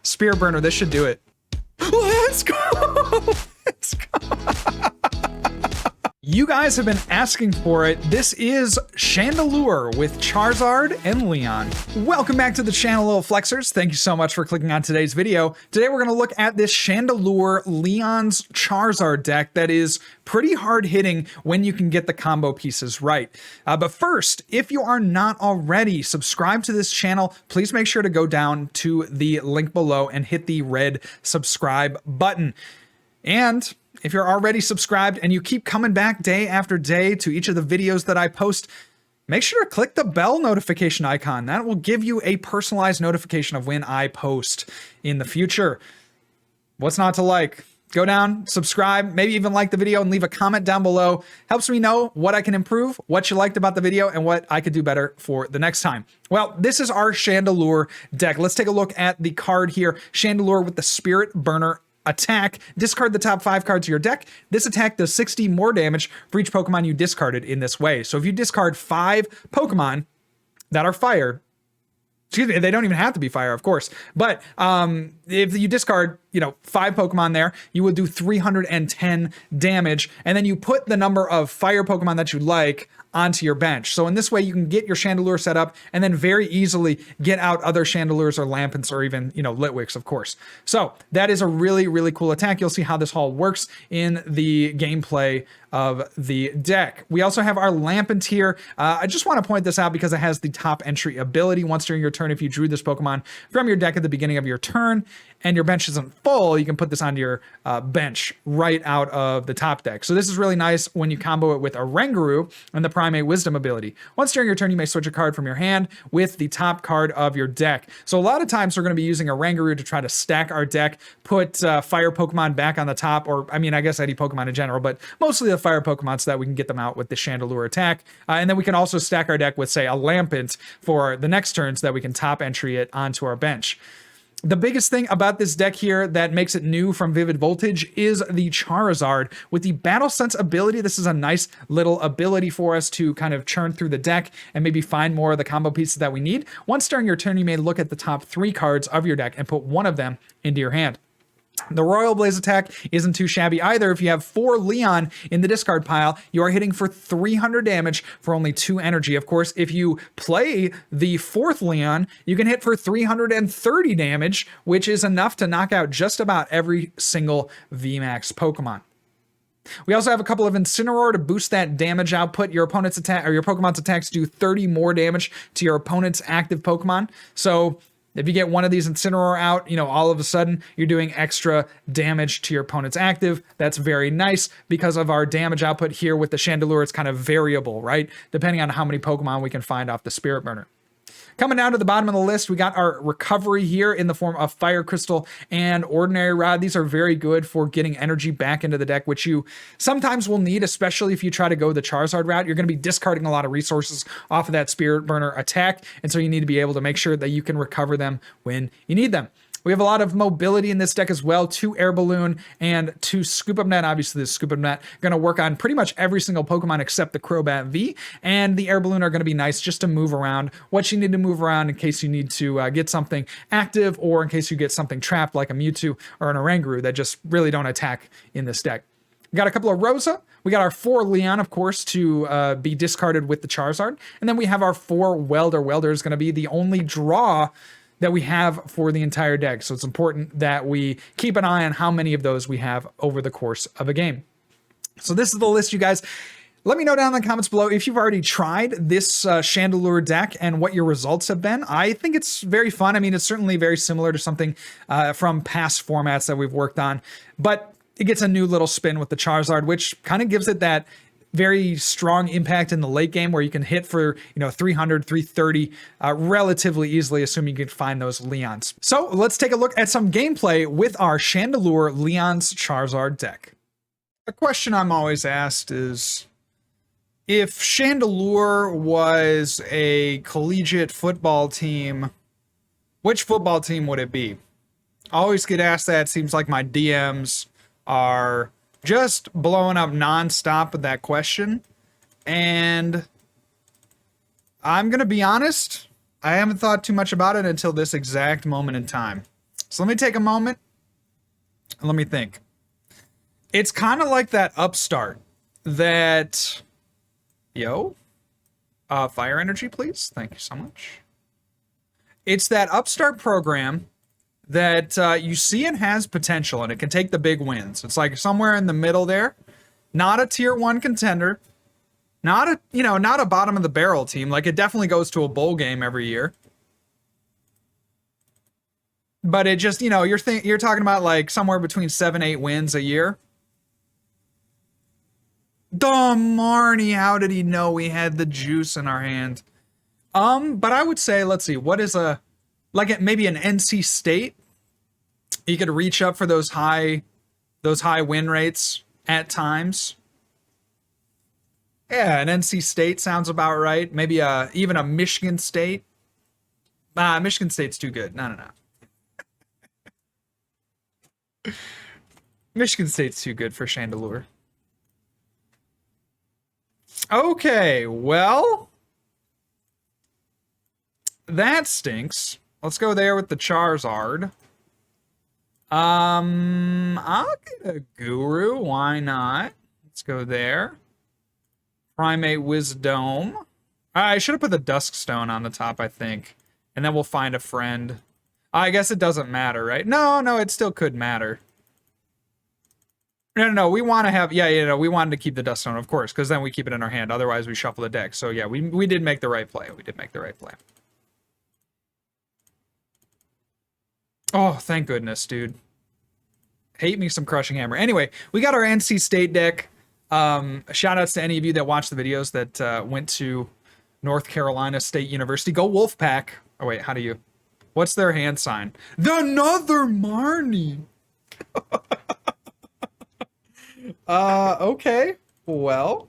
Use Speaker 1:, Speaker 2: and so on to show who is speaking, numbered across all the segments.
Speaker 1: Spear Burner, this should do it. Let's go! Let's go! You guys have been asking for it. This is Chandelure with Charizard and Leon. Welcome back to the channel, little flexers. Thank you so much for clicking on today's video. Today we're going to look at this Chandelure Leon's Charizard deck that is pretty hard hitting when you can get the combo pieces right. But first, if you are not already subscribed to this channel, please make sure to go down to the link below and hit the red subscribe button. And if you're already subscribed and you keep coming back day after day to each of the videos that I post, make sure to click the bell notification icon. That will give you a personalized notification of when I post in the future. What's not to like? Go down, subscribe, maybe even like the video and leave a comment down below. Helps me know what I can improve, what you liked about the video, and what I could do better for the next time. Well, this is our Chandelure deck. Let's take a look at the card here. Chandelure with the Spirit Burner attack. Discard the top 5 cards of your deck. This attack does 60 more damage for each Pokemon you discarded in this way. So if you discard 5 Pokemon that are fire, excuse me, they don't even have to be fire, of course, but if you discard, 5 Pokemon there, you will do 310 damage, and then you put the number of fire Pokemon that you like onto your bench. So in this way, you can get your Chandelure set up and then very easily get out other Chandelures or Lampents or even, Litwicks, of course. So that is a really, really cool attack. You'll see how this all works in the gameplay of the deck. We also have our Lampent here. I just want to point this out because it has the top entry ability. Once during your turn, if you drew this Pokemon from your deck at the beginning of your turn and your bench isn't full, you can put this onto your bench right out of the top deck. So this is really nice when you combo it with Oranguru and the Primate Wisdom ability. Once during your turn, you may switch a card from your hand with the top card of your deck. So a lot of times we're going to be using Oranguru to try to stack our deck, put fire Pokemon back on the top, or I guess any Pokemon in general, but mostly the fire Pokemon so that we can get them out with the Chandelure attack. And then we can also stack our deck with, say, a Lampent for the next turn so that we can top entry it onto our bench. The biggest thing about this deck here that makes it new from Vivid Voltage is the Charizard. With the Battle Sense ability, this is a nice little ability for us to kind of churn through the deck and maybe find more of the combo pieces that we need. Once during your turn, you may look at the top 3 cards of your deck and put one of them into your hand. The Royal Blaze attack isn't too shabby either. If you have 4 Leon in the discard pile, you are hitting for 300 damage for only 2 energy. Of course, if you play the 4th Leon, you can hit for 330 damage, which is enough to knock out just about every single VMAX Pokemon. We also have a couple of Incineroar to boost that damage output. Your opponent's attack or your Pokemon's attacks do 30 more damage to your opponent's active Pokemon. So if you get one of these Incineroar out, all of a sudden you're doing extra damage to your opponent's active. That's very nice because of our damage output here with the Chandelure. It's kind of variable, right? Depending on how many Pokemon we can find off the Spirit Burner. Coming down to the bottom of the list, we got our recovery here in the form of Fire Crystal and Ordinary Rod. These are very good for getting energy back into the deck, which you sometimes will need, especially if you try to go the Charizard route. You're going to be discarding a lot of resources off of that Spirit Burner attack, and so you need to be able to make sure that you can recover them when you need them. We have a lot of mobility in this deck as well. 2 Air Balloon and 2 Scoop Up Net. Obviously, the Scoop Up Net going to work on pretty much every single Pokemon except the Crobat V. And the Air Balloon are going to be nice just to move around what you need to move around in case you need to get something active or in case you get something trapped like a Mewtwo or an Oranguru that just really don't attack in this deck. We got a couple of Rosa. We got our 4 Leon, of course, to be discarded with the Charizard. And then we have our 4 Welder. Welder is going to be the only draw that we have for the entire deck. So it's important that we keep an eye on how many of those we have over the course of a game. So this is the list, you guys. Let me know down in the comments below if you've already tried this Chandelure deck and what your results have been. I think it's very fun. It's certainly very similar to something from past formats that we've worked on, but it gets a new little spin with the Charizard, which kind of gives it that very strong impact in the late game where you can hit for 300, 330 relatively easily, assuming you can find those Leons. So let's take a look at some gameplay with our Chandelure Leon's Charizard deck. A question I'm always asked is, if Chandelure was a collegiate football team, which football team would it be? I always get asked that. It seems like my DMs are just blowing up nonstop with that question. And I'm going to be honest, I haven't thought too much about it until this exact moment in time. So let me take a moment and let me think. It's kind of like that upstart that... Yo? Fire energy, please. Thank you so much. It's that upstart program that you see it has potential and it can take the big wins. It's like somewhere in the middle there. Not a tier 1 contender. Not a, you know, not a bottom of the barrel team. Like, it definitely goes to a bowl game every year. But it just, you know, you're talking about like somewhere between 7-8 wins a year. Dumb Marnie, how did he know we had the juice in our hand? But I would say, let's see, what is a, like maybe an NC State? You could reach up for those high win rates at times. Yeah, an NC State sounds about right. Maybe even a Michigan State. Michigan State's too good. No. Michigan State's too good for Chandelure. Okay, well, that stinks. Let's go there with the Charizard. I'll get a Guru. Why not? Let's go there. Primate Wisdom. I should have put the Dusk Stone on the top, I think. And then we'll find a friend. I guess it doesn't matter, right? No, it still could matter. No, we want to have, we wanted to keep the Dusk Stone, of course, because then we keep it in our hand. Otherwise, we shuffle the deck. So, yeah, we did make the right play. We did make the right play. Oh, thank goodness, dude. Hate me some Crushing Hammer. Anyway, we got our NC State deck. Shout outs to any of you that watched the videos that went to North Carolina State University. Go Wolfpack. Oh, wait, how do you... What's their hand sign? Another Marnie. Okay. Well.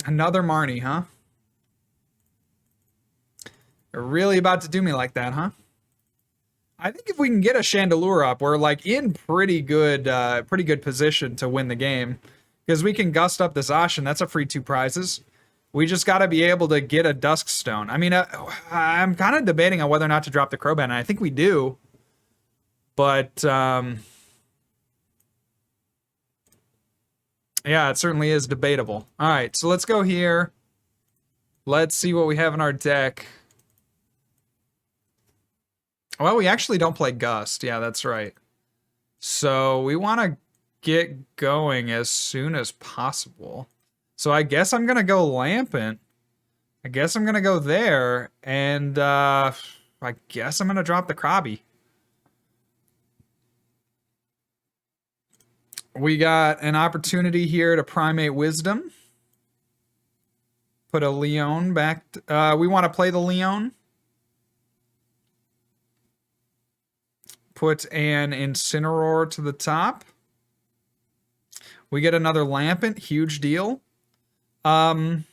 Speaker 1: Another Marnie, huh? You're really about to do me like that, huh? I think if we can get a Chandelure up, we're like in pretty good position to win the game. Because we can gust up the Zacian. That's a free 2 prizes. We just got to be able to get a Dusk Stone. I mean, I'm kind of debating on whether or not to drop the Crobat, and I think we do. But, yeah, it certainly is debatable. All right, so let's go here. Let's see what we have in our deck. Well, we actually don't play Gust. Yeah, that's right. So we want to get going as soon as possible. So I guess I'm going to go Lampent. I guess I'm going to go there. And I guess I'm going to drop the Krabby. We got an opportunity here to Primate Wisdom. Put a Leon back. We want to play the Leon. Put an Incineroar to the top. We get another Lampent. Huge deal. And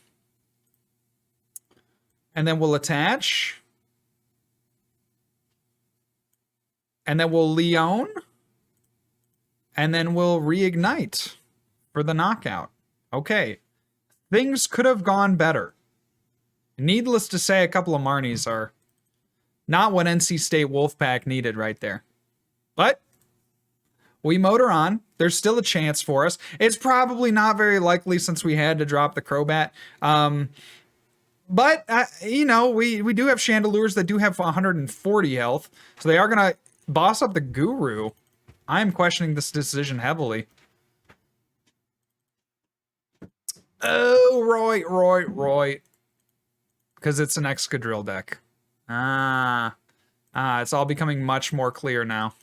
Speaker 1: then we'll attach. And then we'll Leon. And then we'll reignite for the knockout. Okay. Things could have gone better. Needless to say, a couple of Marnies are not what NC State Wolfpack needed right there. But we motor on. There's still a chance for us. It's probably not very likely since we had to drop the Crobat. But, you know, we do have Chandelures that do have 140 health. So they are going to boss up the Guru. I'm questioning this decision heavily. Oh, Roy. Because it's an Excadrill deck. It's all becoming much more clear now.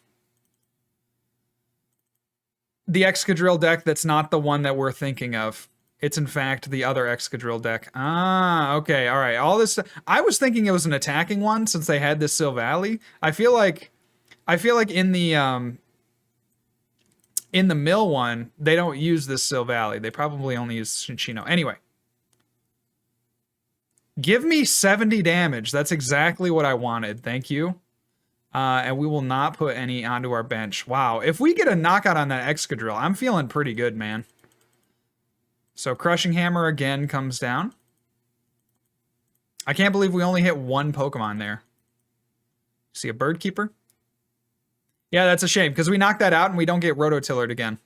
Speaker 1: The Excadrill deck that's not the one that we're thinking of. It's in fact the other Excadrill deck. Okay, all right. All this, I was thinking it was an attacking one since they had this Silvally. I feel like in the mill one, they don't use this Silvally. They probably only use Cinccino. Anyway. Give me 70 damage. That's exactly what I wanted. Thank you. And we will not put any onto our bench. Wow. If we get a knockout on that Excadrill, I'm feeling pretty good, man. So Crushing Hammer again comes down. I can't believe we only hit one Pokemon there. See a Bird Keeper? Yeah, that's a shame, because we knocked that out and we don't get Rototillered again.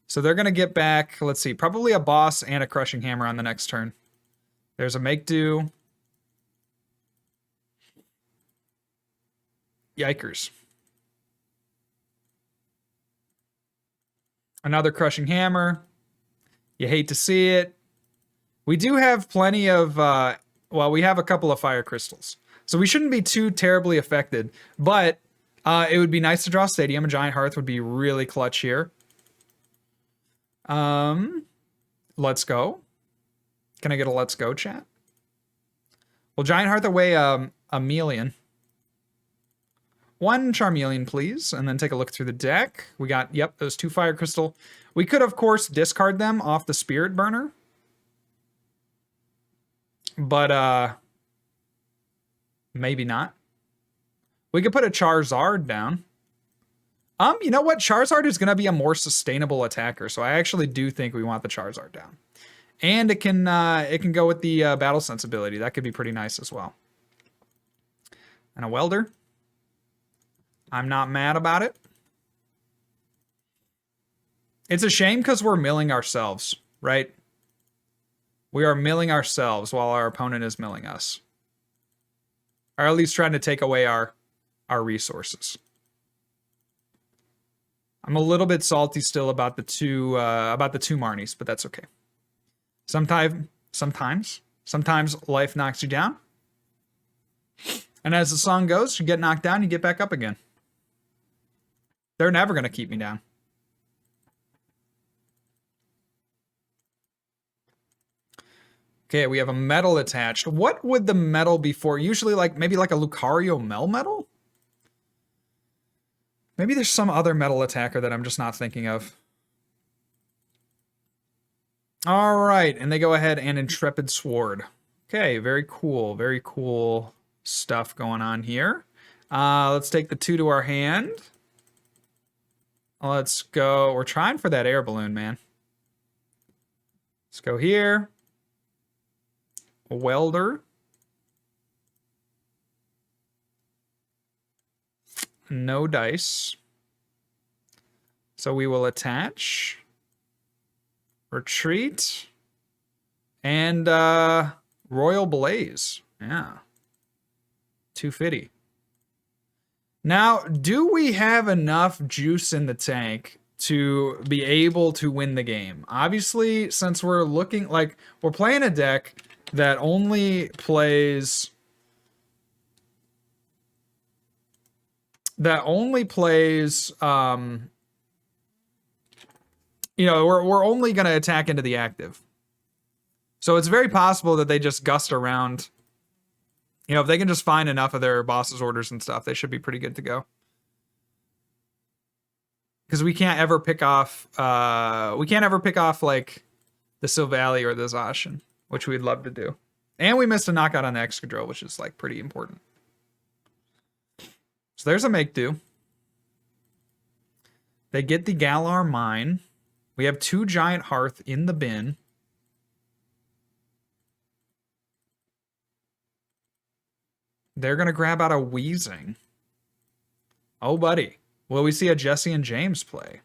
Speaker 1: So they're going to get back, let's see, probably a Boss and a Crushing Hammer on the next turn. There's a Make Do. Yikers. Another Crushing Hammer. You hate to see it. We do have plenty of, well, we have a couple of Fire Crystals. So we shouldn't be too terribly affected. But it would be nice to draw Stadium. A Giant Hearth would be really clutch here. Let's go. Can I get a let's go, chat? Well, Giant Hearth away a Melian. One Charmeleon, please, and then take a look through the deck. We got, yep, those 2 Fire Crystal. We could, of course, discard them off the Spirit Burner. But, maybe not. We could put a Charizard down. You know what? Charizard is going to be a more sustainable attacker, so I actually do think we want the Charizard down. And it can go with the Battle Sense ability. That could be pretty nice as well. And a Welder. I'm not mad about it. It's a shame because we're milling ourselves, right? We are milling ourselves while our opponent is milling us. Or at least trying to take away our resources. I'm a little bit salty still about the two Marnies, but that's okay. Sometimes life knocks you down. And as the song goes, you get knocked down, you get back up again. They're never going to keep me down. Okay, we have a metal attached. What would the metal be for? Usually maybe like a Lucario Melmetal? Maybe there's some other metal attacker that I'm just not thinking of. All right, and they go ahead and Intrepid Sword. Okay, very cool stuff going on here. Let's take the 2 to our hand. Let's go. We're trying for that air balloon, man. Let's go here. A Welder. No dice. So we will attach. Retreat. And Royal Blaze. Yeah. 250. Now, do we have enough juice in the tank to be able to win the game? Obviously, since we're looking like we're playing a deck that only plays you know, we're only going to attack into the active. So it's very possible that they just gust around. You know, if they can just find enough of their boss's orders and stuff, they should be pretty good to go. Because we can't ever pick off like the Silvally or the Zacian, which we'd love to do. And we missed a knockout on the Excadrill, which is like pretty important. So there's a make do. They get the Galar Mine. We have 2 Giant Hearth in the bin. They're going to grab out a Weezing. Oh, buddy. Will we see a Jesse and James play?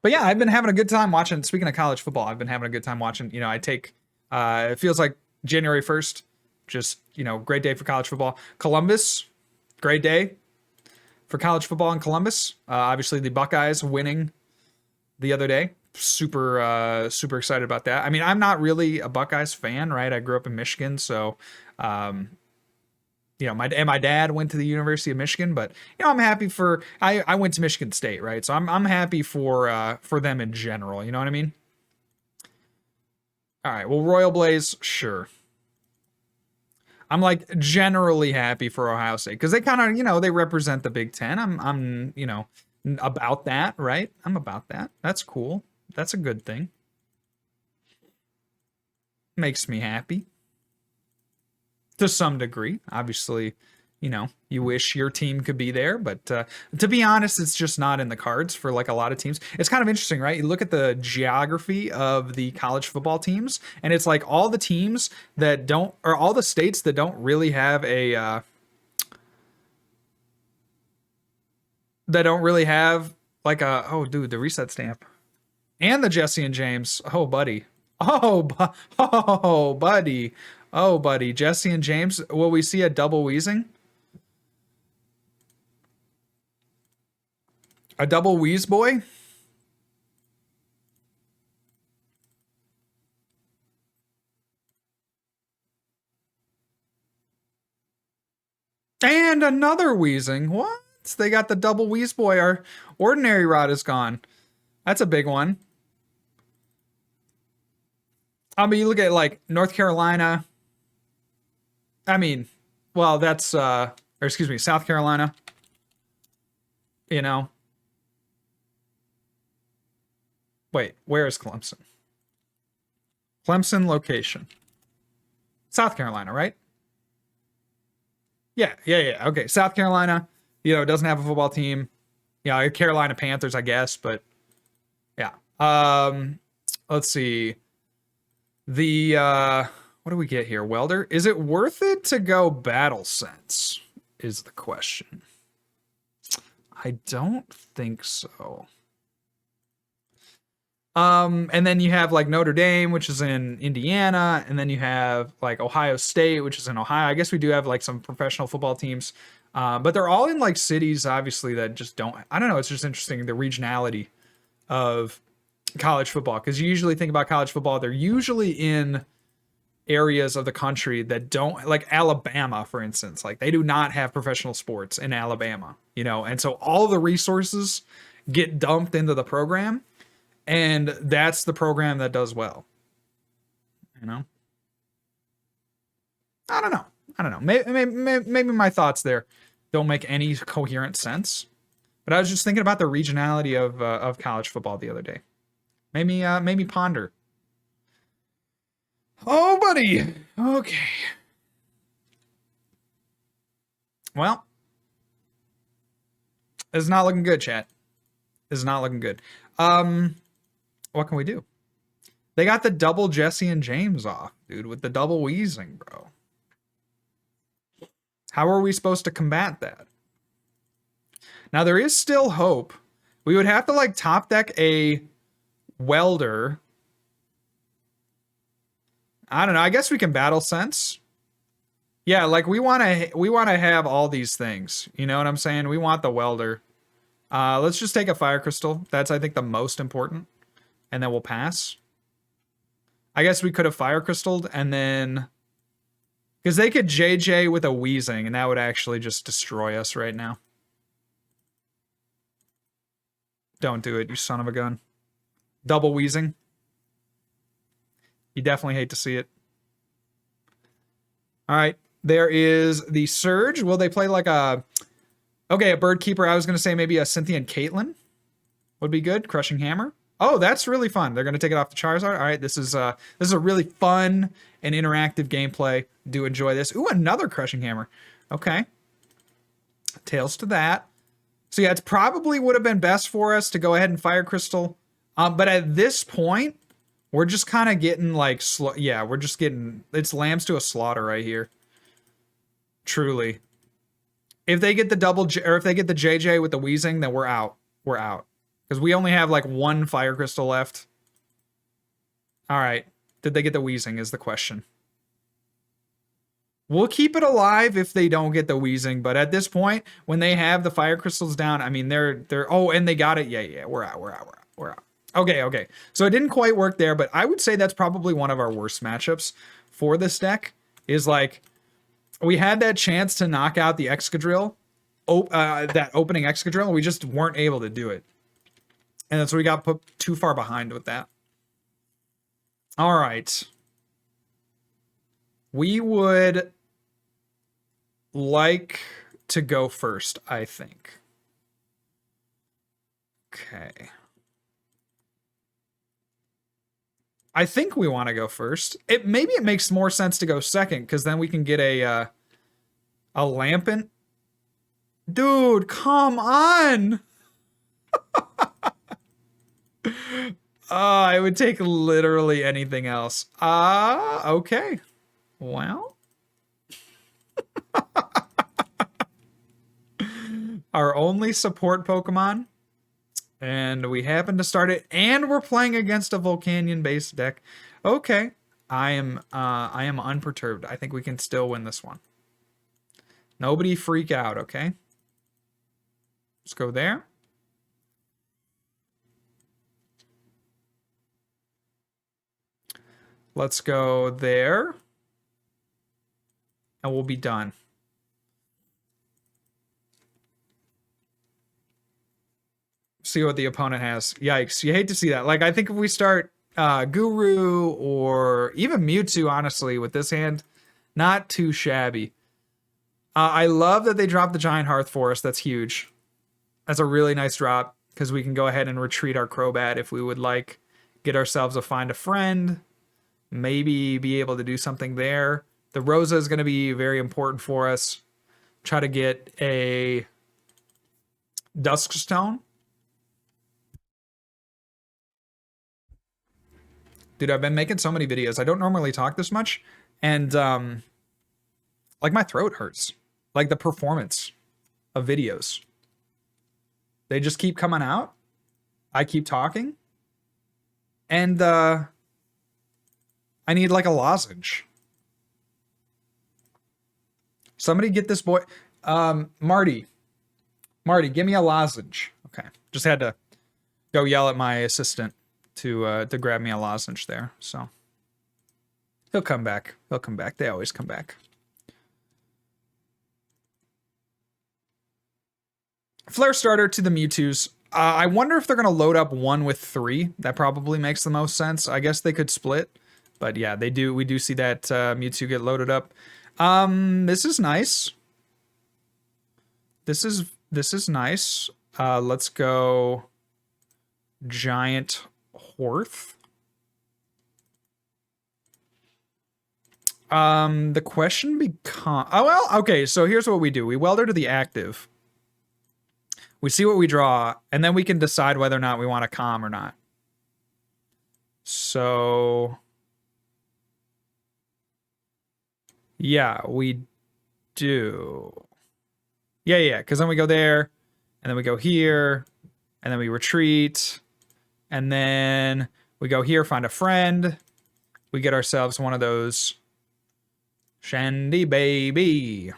Speaker 1: But yeah, I've been having a good time watching. Speaking of college football, I've been having a good time watching. You know, I take, it feels like January 1st, just, you know, great day for college football. Columbus, great day for college football in Columbus. Obviously, the Buckeyes winning the other day. Super excited about that. I mean, I'm not really a Buckeyes fan, right? I grew up in Michigan, so, you know, my dad went to the University of Michigan, but, you know, I'm happy for, I went to Michigan State, right? So I'm happy for them in general, you know what I mean? All right, well, Royal Blaze, sure. I'm like generally happy for Ohio State because they kind of, you know, they represent the Big Ten. I'm, you know, about that, right? I'm about that. That's cool. That's a good thing. Makes me happy. To some degree. Obviously, you know, you wish your team could be there, but to be honest, it's just not in the cards for like a lot of teams. It's kind of interesting, right? You look at the geography of the college football teams, and it's like all the teams that don't, or all the states that don't really have a that don't really have like a, oh dude, the reset stamp and the Jesse and James. Oh buddy. Oh buddy. Oh buddy. Jesse and James. Will we see a double wheezing? A double wheeze boy? And another wheezing. What? They got the double wheeze boy. Our ordinary rod is gone. That's a big one. I mean, you look at like North Carolina. I mean, well, that's or excuse me, South Carolina. You know. Wait, where is Clemson? Clemson location. South Carolina, right? Yeah. Okay, South Carolina, you know, doesn't have a football team. Yeah, Carolina Panthers, I guess, but yeah. Let's see. The what do we get here? Welder? Is it worth it to go Battle Sense? Is the question. I don't think so. And then you have like Notre Dame, which is in Indiana, and then you have like Ohio State, which is in Ohio. I guess we do have like some professional football teams, but they're all in like cities, obviously, that just don't. I don't know. It's just interesting the regionality of college football, because you usually think about college football, they're usually in areas of the country that don't, like Alabama, for instance. Like they do not have professional sports in Alabama, you know, and so all the resources get dumped into the program. And that's the program that does well. You know? I don't know. Maybe my thoughts there don't make any coherent sense. But I was just thinking about the regionality of college football the other day. Maybe ponder. Oh, buddy. Okay. Well, it's not looking good, chat. It's not looking good. What can we do? They got the double Jesse and James off, dude, with the double wheezing, bro. How are we supposed to combat that? Now, there is still hope. We would have to, like, top deck a Welder. I don't know. I guess we can Battle Sense. Yeah, like, we want to have all these things. You know what I'm saying? We want the Welder. Let's just take a Fire Crystal. That's, I think, the most important. And then we'll pass. I guess we could have Fire Crystalled and then... Because they could JJ with a wheezing, and that would actually just destroy us right now. Don't do it, you son of a gun. Double wheezing. You definitely hate to see it. Alright, there is the Surge. Will they play like a... Okay, a Bird Keeper. I was going to say maybe a Cynthia and Caitlyn would be good. Crushing Hammer. Oh, that's really fun. They're going to take it off the Charizard. All right, this is a really fun and interactive gameplay. Do enjoy this. Ooh, another Crushing Hammer. Okay. Tails to that. So yeah, it's probably would have been best for us to go ahead and Fire Crystal. But at this point, we're just kind of getting like, yeah, we're just getting, it's lambs to a slaughter right here. Truly. If they get the double, or if they get the JJ with the wheezing, then we're out. We're out. Because we only have like one Fire Crystal left. All right. Did they get the wheezing is the question. We'll keep it alive if they don't get the wheezing. But at this point, when they have the Fire Crystals down, I mean, they're oh, and they got it. Yeah. We're out. Okay. So it didn't quite work there, but I would say that's probably one of our worst matchups for this deck. Is like, we had that chance to knock out the Excadrill, that opening Excadrill, and we just weren't able to do it. And so we got put too far behind with that. All right. We would like to go first, I think. Okay. I think we want to go first. Maybe it makes more sense to go second, because then we can get a A Lampent? Dude, come on! I would take literally anything else. Okay. Well. Our only support Pokemon. And we happen to start it, and we're playing against a Volcanion-based deck. Okay. I am unperturbed. I think we can still win this one. Nobody freak out, okay? Let's go there. Let's go there. And we'll be done. See what the opponent has. Yikes. You hate to see that. Like, I think if we start Guru or even Mewtwo, honestly, with this hand, not too shabby. I love that they dropped the Giant Hearth for us. That's huge. That's a really nice drop because we can go ahead and retreat our Crobat if we would like. Get ourselves a Find a Friend. Maybe be able to do something there. The Rosa is going to be very important for us. Try to get a Dusk Stone. Dude, I've been making so many videos. I don't normally talk this much. And, like, my throat hurts. Like, the performance of videos. They just keep coming out. I keep talking. And, I need, like, a lozenge. Somebody get this boy... Marty. Marty, give me a lozenge. Okay. Just had to go yell at my assistant to grab me a lozenge there. So he'll come back. He'll come back. They always come back. Flare starter to the Mewtwo's. I wonder if they're going to load up 1 with 3. That probably makes the most sense. I guess they could split. But yeah, they do. We do see that Mewtwo get loaded up. This is nice. This is nice. Let's go Giant Hearth. The question becomes... Oh, well, okay, so here's what we do. We welder to the active. We see what we draw, and then we can decide whether or not we want to calm or not. So... yeah, we do. Yeah, because then we go there, and then we go here, and then we retreat, and then we go here, find a friend. We get ourselves one of those Shandy baby.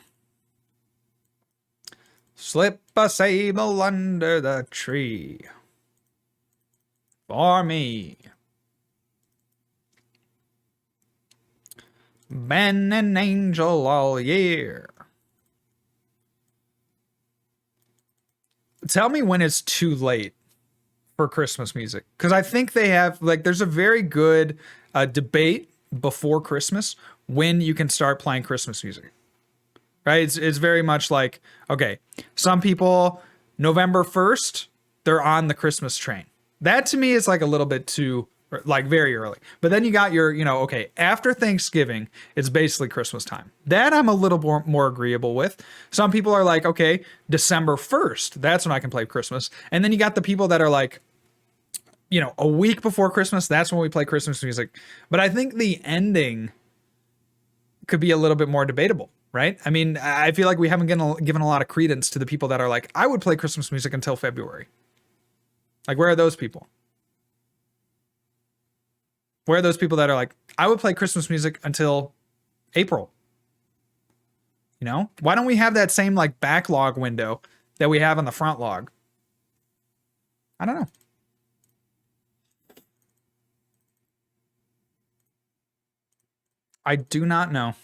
Speaker 1: Slip a sable under the tree. For me. Been an angel all year. Tell me when it's too late for Christmas music. Because I think they have, like, there's a very good debate before Christmas when you can start playing Christmas music. Right? It's very much like, okay, some people, November 1st, they're on the Christmas train. That to me is like a little bit too, like, very early. But then you got your, you know, okay, after Thanksgiving, it's basically Christmas time. That I'm a little more agreeable with. Some people are like, okay, December 1st, that's when I can play Christmas. And then you got the people that are like, you know, a week before Christmas, that's when we play Christmas music. But I think the ending could be a little bit more debatable, right? I mean, I feel like we haven't given a lot of credence to the people that are like, I would play Christmas music until February. Like, where are those people? Where are those people that are like, I would play Christmas music until April? You know? Why don't we have that same, like, backlog window that we have on the front log? I don't know. I do not know.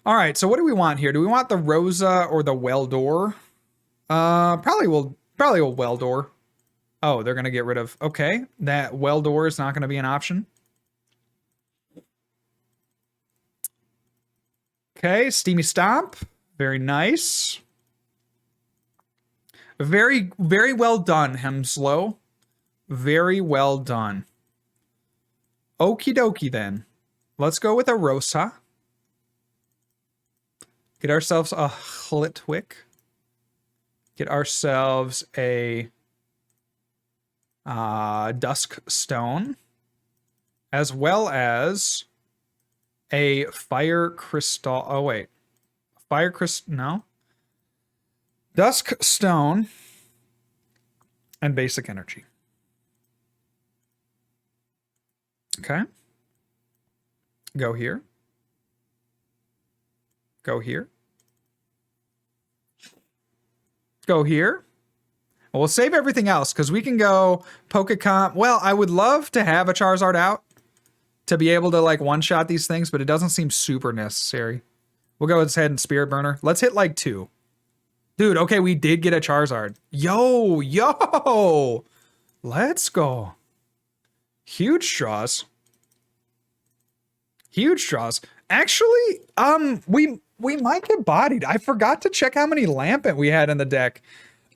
Speaker 1: All right, so what do we want here? Do we want the Rosa or the Welder? Probably a Welder. Oh, they're going to get rid of... Okay, that Welder is not going to be an option. Okay, Steamy Stomp. Very nice. Very, very well done, Hemslow. Very well done. Okie dokie then. Let's go with a Rosa. Get ourselves a Litwick. Get ourselves a Dusk Stone, as well as a Fire Crystal. Oh, wait. Fire Crystal. No. Dusk Stone and Basic Energy. Okay. Go here. Go here. Go here. We'll save everything else because we can go Pokémon. Well, I would love to have a Charizard out to be able to like one-shot these things, but it doesn't seem super necessary. We'll go ahead and Spirit Burner. Let's hit like 2. Dude, okay, we did get a Charizard. Yo! Let's go. Huge draws. Huge draws. Actually, we might get bodied. I forgot to check how many Lampent we had in the deck.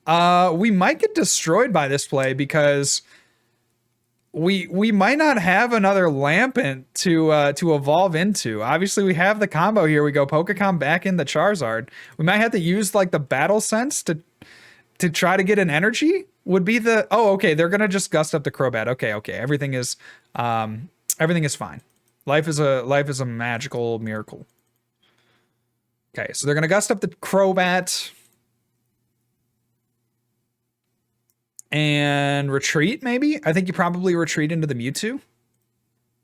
Speaker 1: We might get destroyed by this play because we might not have another Lampent to evolve into. Obviously, we have the combo here. We go Pokémon back in the Charizard. We might have to use like the Battle Sense to try to get an energy. Would be the okay. They're gonna just gust up the Crobat. Okay. Everything is fine. Life is a magical miracle. Okay, so they're gonna gust up the Crobat and retreat. Maybe I think you probably retreat into the Mewtwo.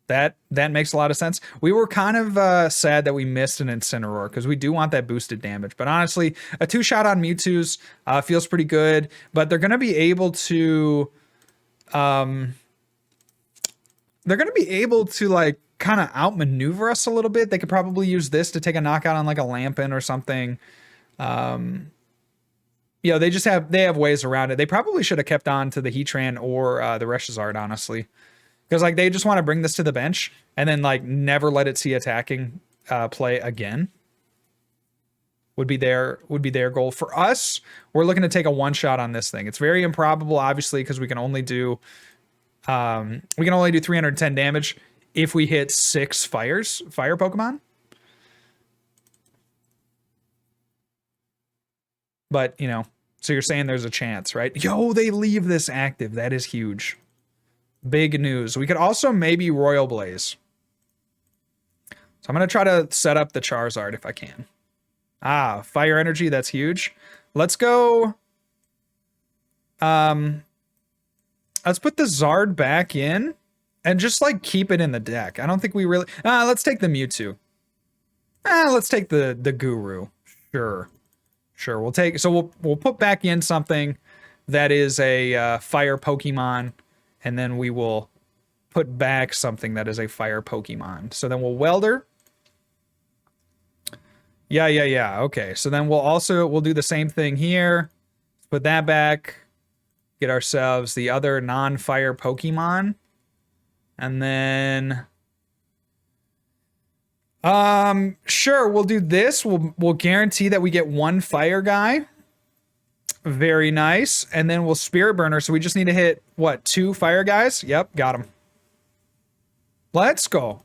Speaker 1: That makes a lot of sense. We were kind of sad that we missed an Incineroar because we do want that boosted damage. But honestly, a 2-shot on Mewtwo's feels pretty good. But they're gonna be able to, like kind of outmaneuver us a little bit. They could probably use this to take a knockout on like a Lampent or something. You know, they have ways around it. They probably should have kept on to the Heatran or the Reshizard, honestly. Because like they just want to bring this to the bench and then like never let it see attacking play again. Would be their goal. For us, we're looking to take a 1-shot on this thing. It's very improbable, obviously, because we can only do 310 damage if we hit 6 fire Pokemon. But, you know, so you're saying there's a chance, right? Yo, they leave this active. That is huge. Big news. We could also maybe Royal Blaze. So I'm going to try to set up the Charizard if I can. Fire Energy. That's huge. Let's go. Let's put the Zard back in and just like keep it in the deck. I don't think we really... let's take the Mewtwo. Let's take the Guru. Sure. We'll put back in something that is a fire Pokemon, and then we will put back something that is a fire Pokemon. So then we'll Welder. Yeah. Okay. So then we'll do the same thing here. Put that back. Get ourselves the other non-fire Pokemon. And then sure, we'll do this. We'll guarantee that we get 1 fire guy. Very nice. And then we'll Spirit Burner. So we just need to hit, what, 2 fire guys? Yep, got them. Let's go.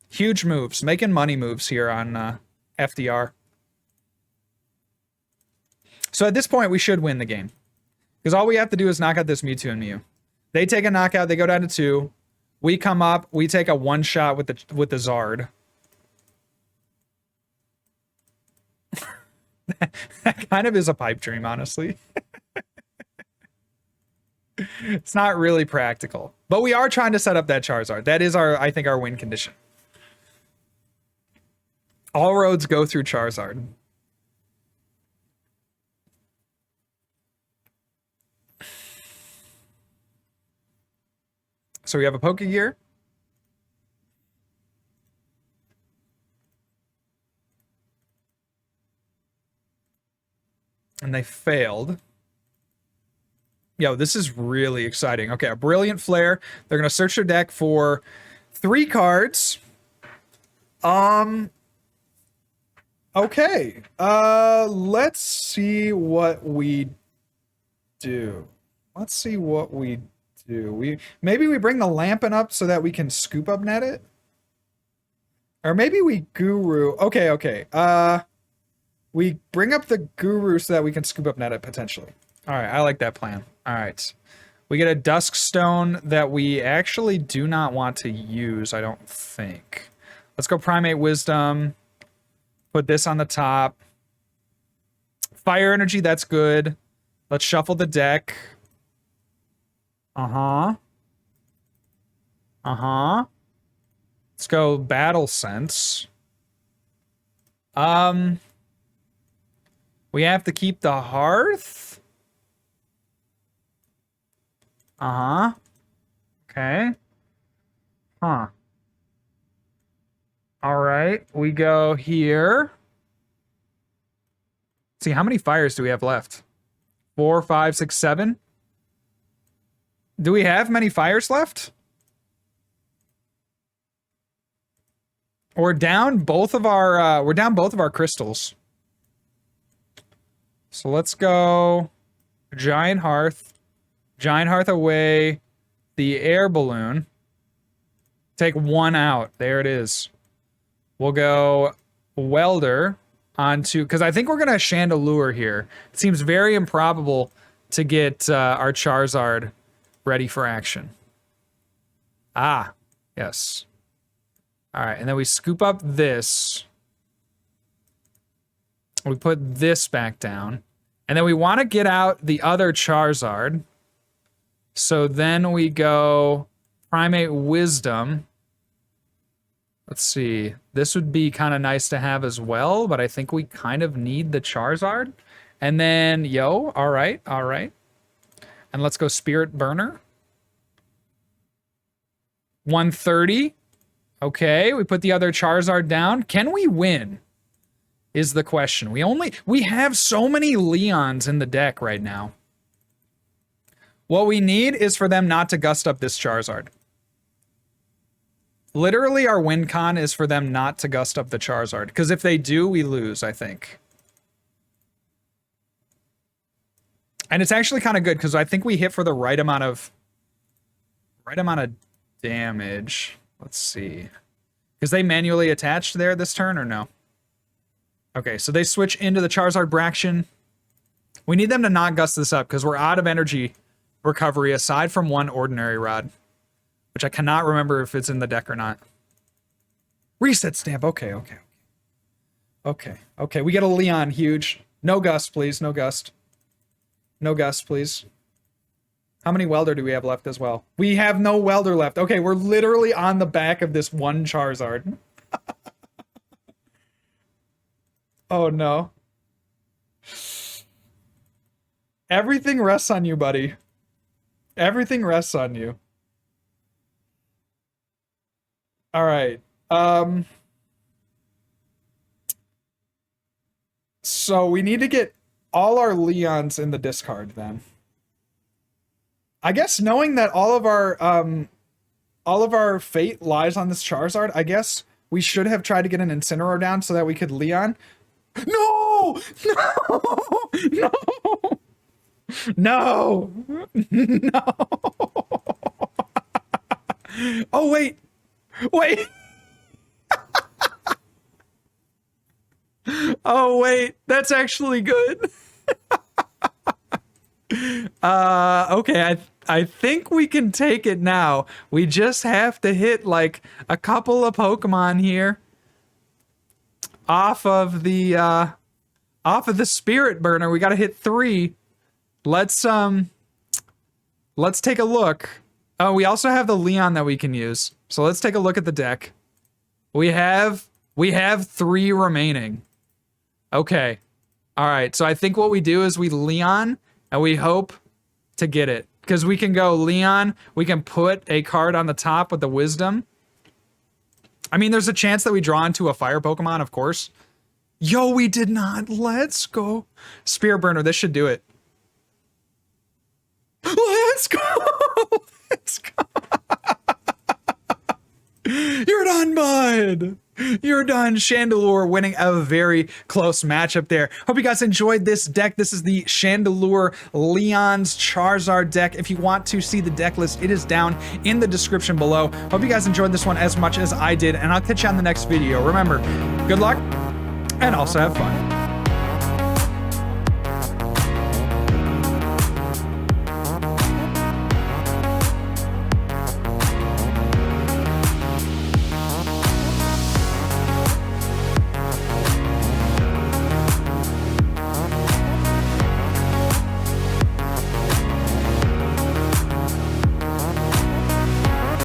Speaker 1: Huge moves. Making money moves here on FDR. So at this point, we should win the game. Because all we have to do is knock out this Mewtwo and Mew. They take a knockout. They go down to 2. We come up. We take a 1-shot with the Zard. That kind of is a pipe dream, honestly. It's not really practical. But we are trying to set up that Charizard. That is I think our win condition. All roads go through Charizard. So we have a Pokegear. And they failed. Yo, this is really exciting. Okay, a Brilliant Flare. They're going to search their deck for 3 cards. Okay. Let's see what we do. Maybe we bring the Lampent up so that we can Scoop Up Net it. Or maybe we Guru. Okay, okay. We bring up the Guru so that we can scoop up net it potentially. All right, I like that plan. All right. We get a Dusk Stone that we actually do not want to use, I don't think. Let's go Primate Wisdom. Put this on the top. Fire Energy, that's good. Let's shuffle the deck. Uh-huh. Uh-huh. Let's go Battle Sense. We have to keep the Hearth. Uh-huh. Okay. Huh. All right, we go here. Let's see, how many fires do we have left? 4, 5, 6, 7. Do we have many fires left? We're down both of our crystals. So let's go Giant Hearth. Giant Hearth away. The Air Balloon. Take one out. There it is. We'll go Welder onto... Because I think we're going to Chandelure here. It seems very improbable to get our Charizard ready for action. Ah, yes. All right, and then we scoop up this. We put this back down. And then we want to get out the other Charizard. So then we go Primate Wisdom. Let's see. This would be kind of nice to have as well, but I think we kind of need the Charizard. And then, all right, all right. And let's go Spirit Burner. 130. Okay, we put the other Charizard down. Can we win? Is the question. We have so many Leons in the deck right now. What we need is for them not to gust up this Charizard. Literally, our win con is for them not to gust up the Charizard. Because if they do, we lose, I think. And it's actually kind of good, because I think we hit for the right amount of damage. Let's see. Because they manually attached there this turn, or no? Okay, so they switch into the Charizard Braction. We need them to not gust this up, because we're out of energy recovery, aside from one Ordinary Rod. Which I cannot remember if it's in the deck or not. Reset stamp. Okay, okay. Okay, okay. We get a Leon, huge. No gust, please. No gust. No gust, please. How many Welder do we have left as well? We have no Welder left. Okay, we're literally on the back of this one Charizard. Oh, no. Everything rests on you, buddy. Everything rests on you. All right. So we need to get all our Leons in the discard then. I guess knowing that all of our fate lies on this Charizard, I guess we should have tried to get an Incineroar down so that we could Leon. No! No! No! No! Oh, wait! Wait! Oh, wait. That's actually good. Okay, I think we can take it now. We just have to hit, like, a couple of Pokemon here. Off of the Spirit Burner. We gotta hit 3. Let's take a look. Oh, we also have the Leon that we can use. So let's take a look at the deck. We have 3 remaining. Okay. All right. So I think what we do is we Leon and we hope to get it. Because we can go Leon. We can put a card on the top with the Wisdom. I mean, there's a chance that we draw into a Fire Pokemon, of course. Yo, we did not. Let's go. Spirit Burner. This should do it. Let's go. Let's go. You're done, bud. You're done. Chandelure winning a very close matchup there. Hope you guys enjoyed this deck. This is the Chandelure Leon's Charizard deck. If you want to see the deck list, it is down in the description below. Hope you guys enjoyed this one as much as I did, and I'll catch you on the next video. Remember, good luck and also have fun.